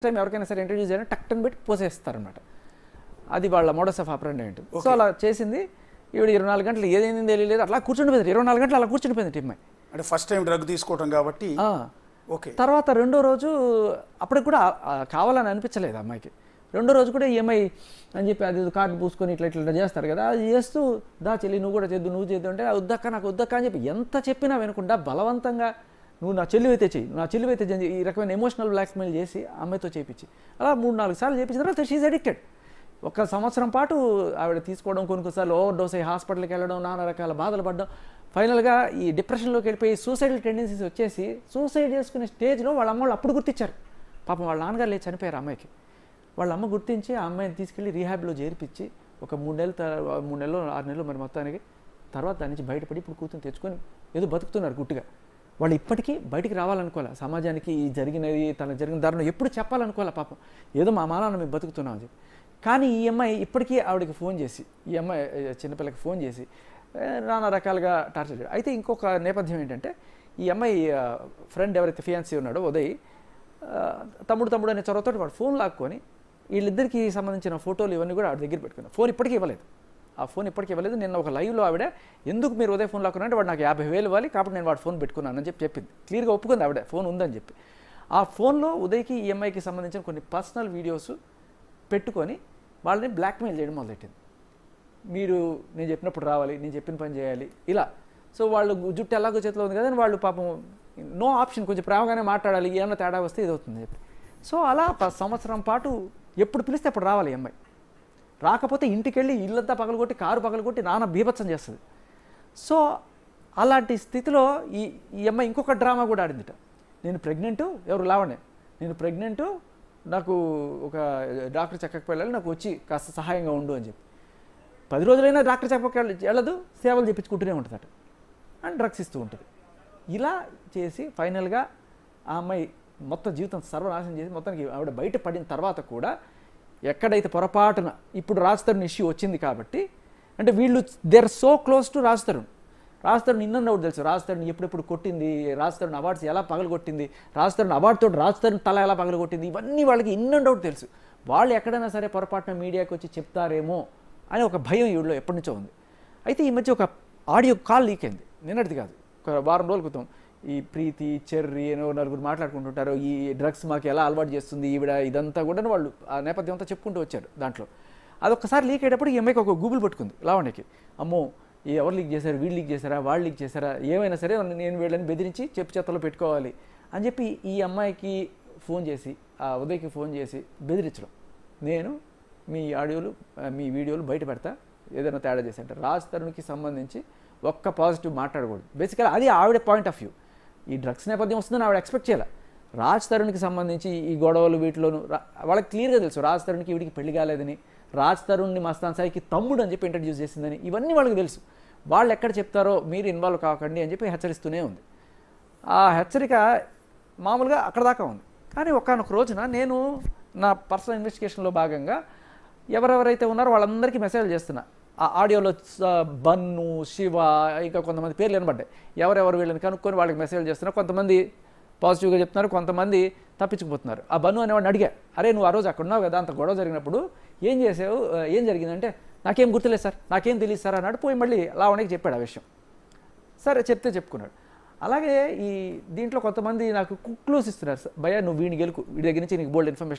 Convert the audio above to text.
Time ఎవరికైనా సరే introduce చేయడం టక్కని పెట్టి పోసేస్తారనమాట. అది వాళ్ళ మోడస్ ఆఫ్ ఆపరెండి ఏంటి. సో అలా చేసింది. ఈవిడ 24 గంటలు ఏదైంది తెలియలేదు, అట్లా కూర్చుండిపోయింది. 24 గంటలు అలా కూర్చుండిపోయింది టీమ్. అంటే ఫస్ట్ టైం డ్రగ్ తీసుకోవడం కాబట్టి. ఓకే. తర్వాత రెండో రోజు అప్పటికి కూడా కావాలని అనిపించలేదు అమ్మాయికి. రెండో రోజు కూడా ఈఎంఐ అని చెప్పి అది కార్డు పూసుకొని ఇట్లా ఇట్లా చేస్తారు కదా, అది చేస్తూ దా చెల్లి నువ్వు కూడా చేద్దు, నువ్వు చేద్దు అంటే వద్దక్క నాకు వద్దక్క అని చెప్పి ఎంత చెప్పినా వినకుండా బలవంతంగా నువ్వు నా చెల్లివైతే చెయ్యి, నా చెల్లివైతే ఈ రకమైన ఎమోషనల్ బ్లాక్మెయిల్ చేసి అమ్మాయితో చేయించి అలా 3-4 సార్లు చేయించిన తర్వాత షీఈ్ అడిక్టెడ్. 1 సంవత్సరం పాటు ఆవిడ తీసుకోవడం, కొన్నిసార్లు ఓవర్ డోస్ అయ్యి హాస్పిటల్కి వెళ్ళడం, నానా రకాల బాధలు పడడం, ఫైనల్గా ఈ డిప్రెషన్లోకి వెళ్ళిపోయి సూసైడల్ టెండెన్సీస్ వచ్చేసి సూసైడ్ చేసుకునే స్టేజ్లో వాళ్ళ అమ్మ వాళ్ళు అప్పుడు గుర్తించారు. పాపం వాళ్ళ నాన్నగారు లేచి చనిపోయారు అమ్మాయికి. వాళ్ళ అమ్మ గుర్తించి ఆ అమ్మాయిని తీసుకెళ్ళి రీహాబ్లో చేర్పించి ఒక 3 నెలలు 6 నెలలు మరి మొత్తానికి తర్వాత దాని నుంచి బయటపడి ఇప్పుడు కూతురు తెచ్చుకొని ఏదో బతుకుతున్నారు గుట్టుగా. వాళ్ళు ఇప్పటికీ బయటికి రావాలనుకోలే, సమాజానికి ఈ జరిగినది తనకు జరిగిన దారుణం ఎప్పుడు చెప్పాలనుకోలే పాపం, ఏదో మా మానాన్న మేము బతుకుతున్నాం అని చెప్పి. కానీ ఈ అమ్మాయి ఇప్పటికీ ఆవిడకి ఫోన్ చేసి, ఈ అమ్మాయి చిన్నపిల్లకి ఫోన్ చేసి నానా రకాలుగా టార్చర్ చేయడం. అయితే ఇంకొక నేపథ్యం ఏంటంటే, ఈ అమ్మాయి ఫ్రెండ్ ఎవరైతే ఫియాన్సీ ఉన్నాడో ఉదయ్, తమ్ముడు అనే చొరవతో వాడు ఫోన్ లాక్కొని వీళ్ళిద్దరికీ సంబంధించిన ఫోటోలు ఇవన్నీ కూడా ఆవిడ దగ్గర పెట్టుకున్నాను. ఫోన్ ఇప్పటికీ ఇవ్వలేదు. ఆ ఫోన్ ఇప్పటికీ ఇవ్వలేదు. నిన్న ఒక లైవ్లో ఆవిడ ఎందుకు మీరు ఉదయం ఫోన్ లాక్కున్నారంటే వాడు నాకు 50,000 ఇవ్వాలి కాబట్టి నేను వాడు ఫోన్ పెట్టుకున్నానని చెప్పి చెప్పింది. క్లియర్గా ఒప్పుకుంది ఆవిడ ఫోన్ ఉందని చెప్పి. ఆ ఫోన్లో ఉదయ్కి ఈఎంఐకి సంబంధించిన కొన్ని పర్సనల్ వీడియోస్ పెట్టుకొని వాళ్ళని బ్లాక్మెయిల్ చేయడం మొదలెట్టింది. మీరు నేను చెప్పినప్పుడు రావాలి, నేను చెప్పిన పని చేయాలి ఇలా. సో వాళ్ళు జుట్టు ఎలాగో చేతిలో ఉంది కదా అని వాళ్ళు పాపం నో ఆప్షన్, కొంచెం ప్రేమగానే మాట్లాడాలి, ఏమన్నా తేడా వస్తే ఇది అవుతుంది చెప్పి. సో అలా 10 సంవత్సరం పాటు ఎప్పుడు పిలిస్తే అప్పుడు రావాలి అమ్మాయి. రాకపోతే ఇంటికి వెళ్ళి ఇల్లంతా పగలగొట్టి, కారు పగలగొట్టి నాన్న బీభత్సం చేస్తుంది. సో అలాంటి స్థితిలో ఈ అమ్మాయి ఇంకొక డ్రామా కూడా ఆడిందిట. నేను ప్రెగ్నెంటు, ఎవరు లావణ్య, నేను ప్రెగ్నెంటు, నాకు ఒక డాక్టర్ చెక్కకి వెళ్ళాలి, నాకు వచ్చి కాస్త సహాయంగా ఉండు అని చెప్పి. 10 రోజులైనా డాక్టర్ చెక్కకి వెళ్ళదు, సేవలు చెప్పించుకుంటూనే ఉంటుందట అండ్ డ్రగ్స్ ఇస్తూ ఉంటుంది. ఇలా చేసి ఫైనల్గా ఆ అమ్మాయి మొత్తం జీవితం సర్వనాశనం చేసి మొత్తానికి ఆవిడ బయట పడిన తర్వాత కూడా ఎక్కడైతే పొరపాటున ఇప్పుడు రాజ్ తరుణ్ ఇష్యూ వచ్చింది కాబట్టి, అంటే వీళ్ళు they are so close to Raj Tarun. Raj Tarun ఇన్నో ఒకటి తెలుసు, రాజ్ తరుణ్ ఎప్పుడెప్పుడు కొట్టింది, రాజ్ తరుణ్ అవార్డ్స్ ఎలా పగలగొట్టింది, రాజ్ తరుణ్ అవార్డుతో రాజ్ తరుణ్ తల ఎలా పగలగొట్టింది, ఇవన్నీ వాళ్ళకి ఇన్నో డౌట్ తెలుసు. వాళ్ళు ఎక్కడైనా సరే పొరపాటున మీడియాకి వచ్చి చెప్తారేమో అని ఒక భయం ఈవిడలో ఎప్పటి నుంచో ఉంది. అయితే ఈ మధ్య ఒక ఆడియో కాల్ లీక్ అయింది, నిన్నటిది కాదు, ఒక వారం రోజుల క్రితం. ఈ ప్రీతి, చెర్రీ అని 4 మాట్లాడుకుంటుంటారు, ఈ డ్రగ్స్ మాకు ఎలా అలవాటు చేస్తుంది ఈవిడ, ఇదంతా కూడా వాళ్ళు ఆ నేపథ్యం అంతా చెప్పుకుంటూ వచ్చారు. దాంట్లో అదొక్కసారి లీక్ అయ్యేటప్పుడు ఈ అమ్మాయికి ఒక గూగుల్ పట్టుకుంది లావణ్యకి. అమ్మో ఎవరు లీక్ చేశారు, వీళ్ళు లీక్ చేశారా, వాళ్ళు లీక్ చేశారా, ఏమైనా సరే నేను వీళ్ళని బెదిరించి చెప్పు చెత్తలో పెట్టుకోవాలి అని చెప్పి ఈ అమ్మాయికి ఫోన్ చేసి, ఆ ఉదయ్కి ఫోన్ చేసి బెదిరించడం. నేను మీ ఆడియోలు మీ వీడియోలు బయట పెడతా ఏదైనా తేడా చేసి అంటే రాజ్ తరుణ్కి సంబంధించి ఒక్క పాజిటివ్ మాట్లాడకూడదు. బేసికల్గా అది ఆవిడ పాయింట్ ఆఫ్ వ్యూ. ఈ డ్రగ్స్ నేపథ్యం వస్తుందని ఆవిడ ఎక్స్పెక్ట్ చేయాలి. రాజ్ తరుణ్కి సంబంధించి ఈ గొడవలు వీటిలోనూ వాళ్ళకి క్లియర్గా తెలుసు రాజ్ తరుణ్కి వీడికి పెళ్లి కాలేదని, రాజ్ తరుణ్ని మస్తాన్ సాయికి తమ్ముడు అని చెప్పి ఇంట్రడ్యూస్ చేసిందని, ఇవన్నీ వాళ్ళకి తెలుసు. వాళ్ళు ఎక్కడ చెప్తారో మీరు ఇన్వాల్వ్ కాకండి అని చెప్పి హెచ్చరిస్తూనే ఉంది. ఆ హెచ్చరిక మామూలుగా అక్కడ దాకా ఉంది. కానీ ఒకానొక రోజున నేను నా పర్సనల్ ఇన్వెస్టిగేషన్లో భాగంగా ఎవరెవరైతే ఉన్నారో వాళ్ళందరికీ మెసేజ్ చేస్తున్నా. ఆ ఆడియోలో బన్ను, శివ, ఇంకా కొంతమంది పేర్లు వినబడ్డాయి. ఎవరెవరు వీళ్ళని కనుక్కొని వాళ్ళకి మెసేజ్ చేస్తున్నారు. కొంతమంది పాజిటివ్గా చెప్తున్నారు, కొంతమంది తప్పించుకుపోతున్నారు. ఆ బన్ను అనేవాడిని అడిగా, అరే నువ్వు ఆ రోజు అక్కడ ఉన్నావు కదా, అంత గొడవ జరిగినప్పుడు ఏం చేసావు, ఏం జరిగిందంటే నాకేం గుర్తులేదు సార్, నాకేం తెలియదు సార్ అన్నాడు. పోయి మళ్ళీ లావణ్యకి చెప్పాడు ఆ విషయం. సరే చెప్తే చెప్పుకున్నాడు. అలాగే ఈ దీంట్లో కొంతమంది నాకు క్లూస్ ఇస్తున్నారు, భయ్యా నువ్వు వీడిని గెలుకు, వీడి దగ్గర నుంచి నీకు బోల్డ్ ఇన్ఫర్మేషన్